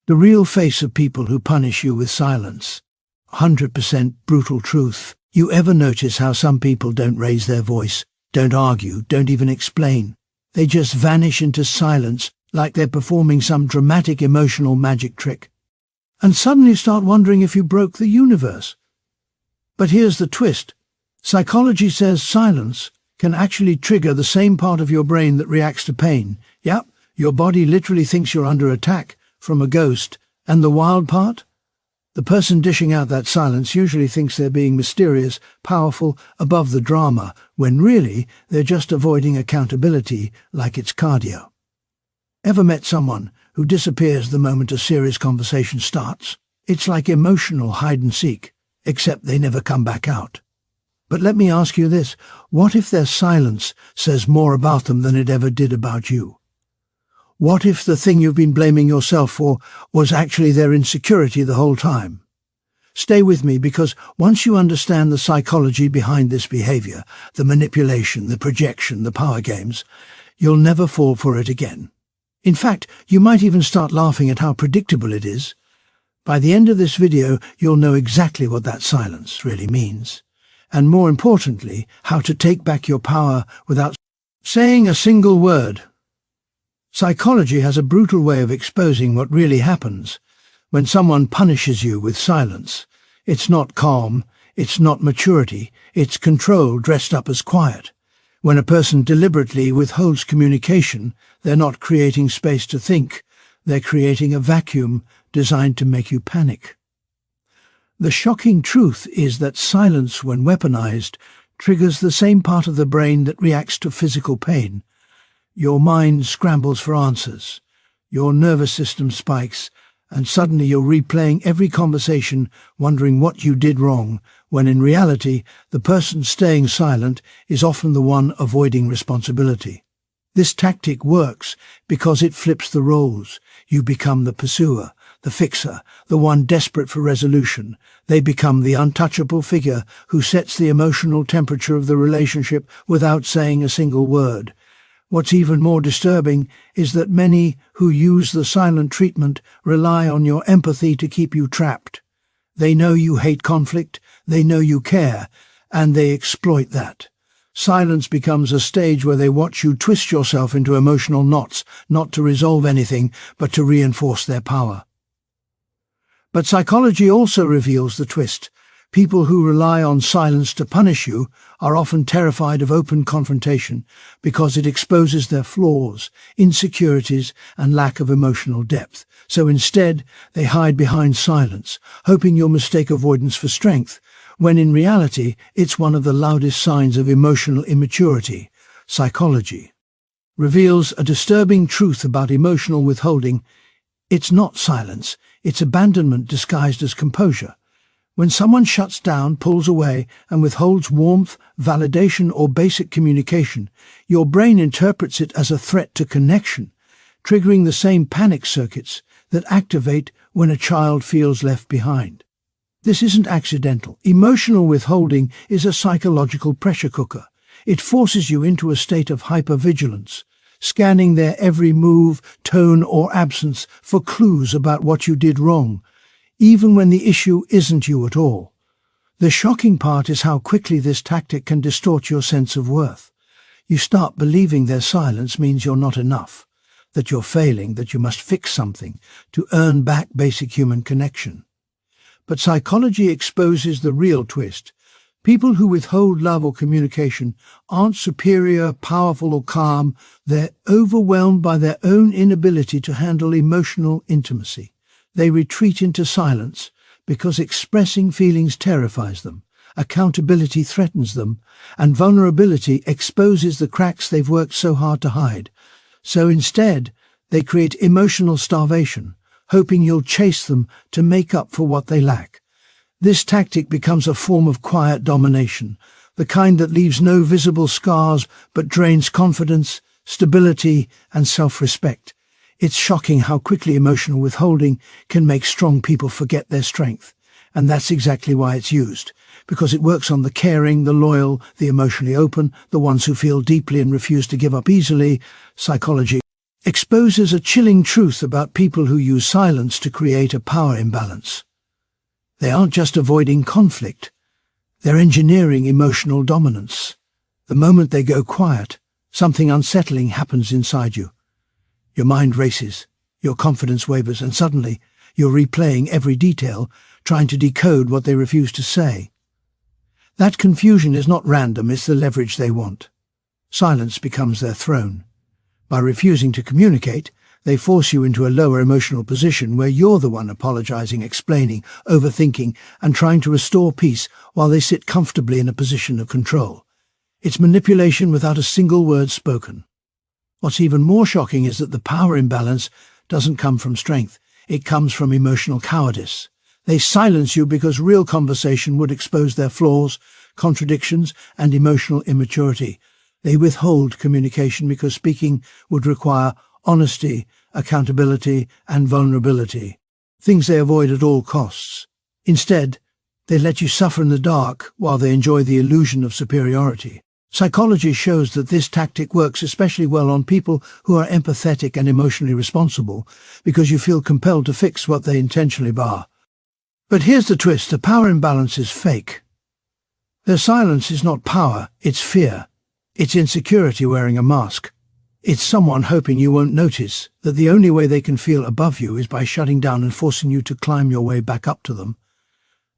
The real face of people who punish you with silence. 100% brutal truth. You ever notice how some people don't raise their voice, don't argue, don't even explain? They just vanish into silence like they're performing some dramatic emotional magic trick. And suddenly start wondering if you broke the universe. But here's the twist. Psychology says silence can actually trigger the same part of your brain that reacts to pain. Yep, your body literally thinks you're under attack from a ghost. And the wild part? The person dishing out that silence usually thinks they're being mysterious, powerful, above the drama, when really they're just avoiding accountability like it's cardio. Ever met someone who disappears the moment a serious conversation starts? It's like emotional hide and seek, except they never come back out. But let me ask you this, what if their silence says more about them than it ever did about you? What if the thing you've been blaming yourself for was actually their insecurity the whole time? Stay with me, because once you understand the psychology behind this behavior, the manipulation, the projection, the power games, you'll never fall for it again. In fact, you might even start laughing at how predictable it is. By the end of this video, you'll know exactly what that silence really means. And more importantly, how to take back your power without saying a single word. Psychology has a brutal way of exposing what really happens when someone punishes you with silence. It's not calm, it's not maturity, it's control dressed up as quiet. When a person deliberately withholds communication, they're not creating space to think, they're creating a vacuum designed to make you panic. The shocking truth is that silence, when weaponized, triggers the same part of the brain that reacts to physical pain. Your mind scrambles for answers, your nervous system spikes, and suddenly you're replaying every conversation, wondering what you did wrong, when in reality, the person staying silent is often the one avoiding responsibility. This tactic works because it flips the roles. You become the pursuer, the fixer, the one desperate for resolution. They become the untouchable figure who sets the emotional temperature of the relationship without saying a single word. What's even more disturbing is that many who use the silent treatment rely on your empathy to keep you trapped. They know you hate conflict, they know you care, and they exploit that. Silence becomes a stage where they watch you twist yourself into emotional knots, not to resolve anything, but to reinforce their power. But psychology also reveals the twist. People who rely on silence to punish you are often terrified of open confrontation because it exposes their flaws, insecurities, and lack of emotional depth. So instead, they hide behind silence, hoping you'll mistake avoidance for strength, when in reality, it's one of the loudest signs of emotional immaturity. Psychology reveals a disturbing truth about emotional withholding. It's not silence, it's abandonment disguised as composure. When someone shuts down, pulls away, and withholds warmth, validation, or basic communication, your brain interprets it as a threat to connection, triggering the same panic circuits that activate when a child feels left behind. This isn't accidental. Emotional withholding is a psychological pressure cooker. It forces you into a state of hypervigilance, scanning their every move, tone, or absence for clues about what you did wrong, even when the issue isn't you at all. The shocking part is how quickly this tactic can distort your sense of worth. You start believing their silence means you're not enough, that you're failing, that you must fix something to earn back basic human connection. But psychology exposes the real twist. People who withhold love or communication aren't superior, powerful, or calm. They're overwhelmed by their own inability to handle emotional intimacy. They retreat into silence because expressing feelings terrifies them, accountability threatens them, and vulnerability exposes the cracks they've worked so hard to hide. So instead, they create emotional starvation, hoping you'll chase them to make up for what they lack. This tactic becomes a form of quiet domination, the kind that leaves no visible scars but drains confidence, stability, and self-respect. It's shocking how quickly emotional withholding can make strong people forget their strength. And that's exactly why it's used, because it works on the caring, the loyal, the emotionally open, the ones who feel deeply and refuse to give up easily. Psychology exposes a chilling truth about people who use silence to create a power imbalance. They aren't just avoiding conflict, they're engineering emotional dominance. The moment they go quiet, something unsettling happens inside you. Your mind races, your confidence wavers, and suddenly you're replaying every detail, trying to decode what they refuse to say. That confusion is not random, it's the leverage they want. Silence becomes their throne. By refusing to communicate, they force you into a lower emotional position where you're the one apologizing, explaining, overthinking, and trying to restore peace while they sit comfortably in a position of control. It's manipulation without a single word spoken. What's even more shocking is that the power imbalance doesn't come from strength. It comes from emotional cowardice. They silence you because real conversation would expose their flaws, contradictions, and emotional immaturity. They withhold communication because speaking would require honesty, accountability, and vulnerability, things they avoid at all costs. Instead, they let you suffer in the dark while they enjoy the illusion of superiority. Psychology shows that this tactic works especially well on people who are empathetic and emotionally responsible, because you feel compelled to fix what they intentionally bar. But here's the twist: the power imbalance is fake. Their silence is not power, it's fear. It's insecurity wearing a mask. It's someone hoping you won't notice that the only way they can feel above you is by shutting down and forcing you to climb your way back up to them.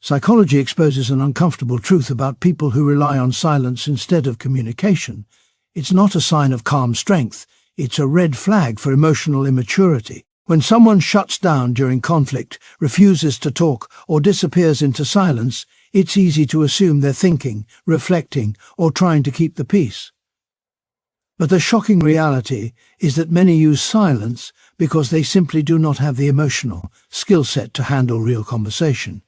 Psychology exposes an uncomfortable truth about people who rely on silence instead of communication. It's not a sign of calm strength, it's a red flag for emotional immaturity. When someone shuts down during conflict, refuses to talk, or disappears into silence, it's easy to assume they're thinking, reflecting, or trying to keep the peace. But the shocking reality is that many use silence because they simply do not have the emotional skill set to handle real conversation.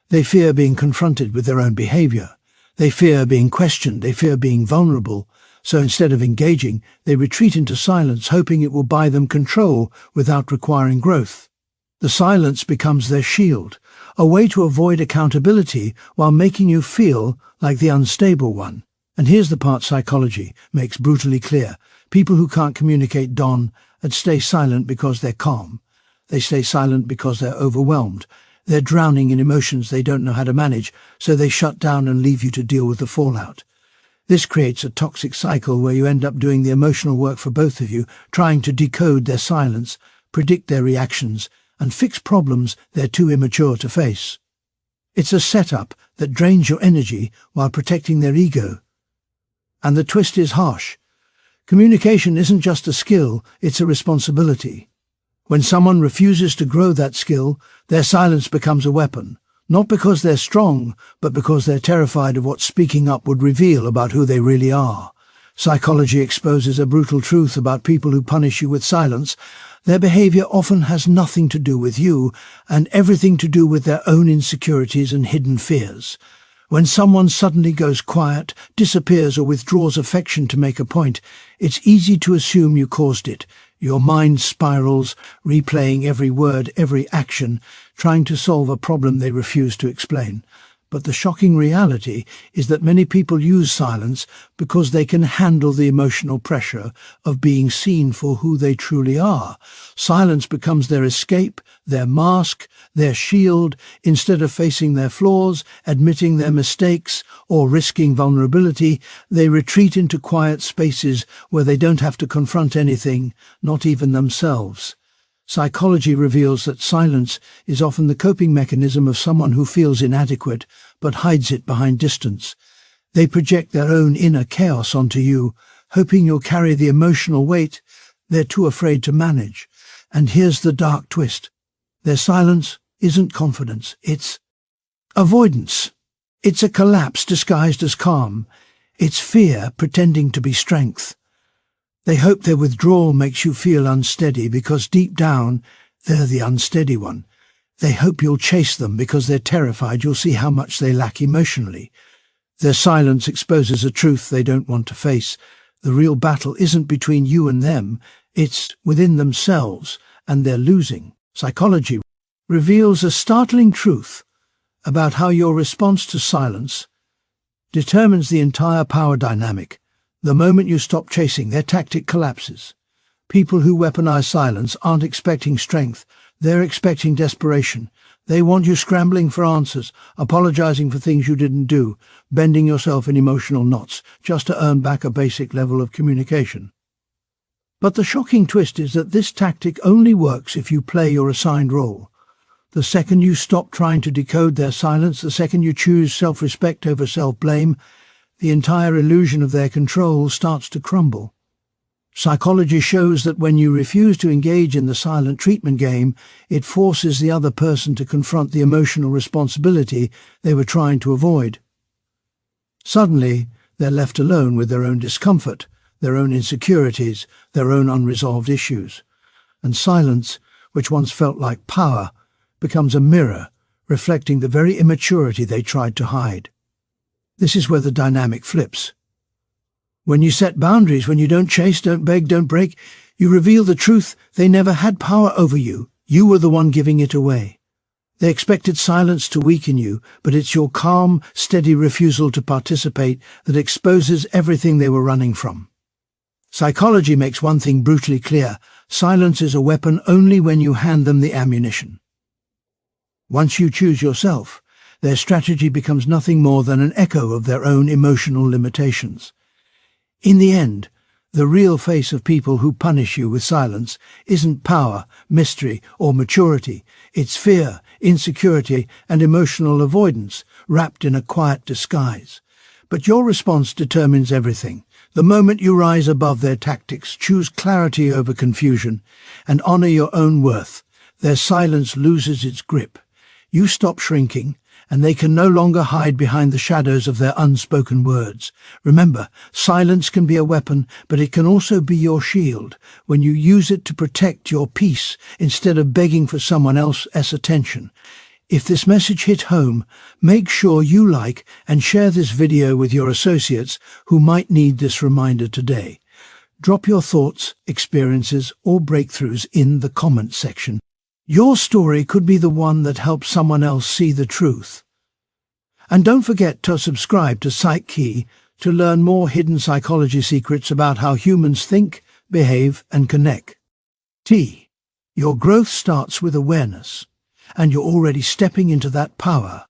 They fear being confronted with their own behavior. They fear being questioned. They fear being vulnerable. So instead of engaging, they retreat into silence, hoping it will buy them control without requiring growth. The silence becomes their shield, a way to avoid accountability while making you feel like the unstable one. And here's the part psychology makes brutally clear. People who can't communicate don and stay silent because they're calm. They stay silent because they're overwhelmed. They're drowning in emotions they don't know how to manage, so they shut down and leave you to deal with the fallout. This creates a toxic cycle where you end up doing the emotional work for both of you, trying to decode their silence, predict their reactions, and fix problems they're too immature to face. It's a setup that drains your energy while protecting their ego. And the twist is harsh. Communication isn't just a skill, it's a responsibility. When someone refuses to grow that skill, their silence becomes a weapon. Not because they're strong, but because they're terrified of what speaking up would reveal about who they really are. Psychology exposes a brutal truth about people who punish you with silence. Their behavior often has nothing to do with you, and everything to do with their own insecurities and hidden fears. When someone suddenly goes quiet, disappears, or withdraws affection to make a point, it's easy to assume you caused it. Your mind spirals, replaying every word, every action, trying to solve a problem they refuse to explain. But the shocking reality is that many people use silence because they can handle the emotional pressure of being seen for who they truly are. Silence becomes their escape, their mask, their shield. Instead of facing their flaws, admitting their mistakes, or risking vulnerability, they retreat into quiet spaces where they don't have to confront anything, not even themselves. Psychology reveals that silence is often the coping mechanism of someone who feels inadequate but hides it behind distance. They project their own inner chaos onto you, hoping you'll carry the emotional weight they're too afraid to manage. And here's the dark twist. Their silence isn't confidence, it's avoidance. It's a collapse disguised as calm. It's fear pretending to be strength. They hope their withdrawal makes you feel unsteady because deep down, they're the unsteady one. They hope you'll chase them because they're terrified you'll see how much they lack emotionally. Their silence exposes a truth they don't want to face. The real battle isn't between you and them, it's within themselves, and they're losing. Psychology reveals a startling truth about how your response to silence determines the entire power dynamic. The moment you stop chasing, their tactic collapses. People who weaponize silence aren't expecting strength, they're expecting desperation. They want you scrambling for answers, apologizing for things you didn't do, bending yourself in emotional knots, just to earn back a basic level of communication. But the shocking twist is that this tactic only works if you play your assigned role. The second you stop trying to decode their silence, the second you choose self-respect over self-blame, the entire illusion of their control starts to crumble. Psychology shows that when you refuse to engage in the silent treatment game, it forces the other person to confront the emotional responsibility they were trying to avoid. Suddenly, they're left alone with their own discomfort, their own insecurities, their own unresolved issues. And silence, which once felt like power, becomes a mirror, reflecting the very immaturity they tried to hide. This is where the dynamic flips. When you set boundaries, when you don't chase, don't beg, don't break, you reveal the truth. They never had power over you. You were the one giving it away. They expected silence to weaken you, but it's your calm, steady refusal to participate that exposes everything they were running from. Psychology makes one thing brutally clear: silence is a weapon only when you hand them the ammunition. Once you choose yourself, their strategy becomes nothing more than an echo of their own emotional limitations. In the end, the real face of people who punish you with silence isn't power, mystery, or maturity. It's fear, insecurity, and emotional avoidance, wrapped in a quiet disguise. But your response determines everything. The moment you rise above their tactics, choose clarity over confusion, and honor your own worth, their silence loses its grip. You stop shrinking, and they can no longer hide behind the shadows of their unspoken words. Remember, silence can be a weapon, but it can also be your shield when you use it to protect your peace instead of begging for someone else's attention. If this message hit home, make sure you like and share this video with your associates who might need this reminder today. Drop your thoughts, experiences, or breakthroughs in the comments section. Your story could be the one that helps someone else see the truth. And don't forget to subscribe to PsychKey to learn more hidden psychology secrets about how humans think, behave, and connect. Your growth starts with awareness, and you're already stepping into that power.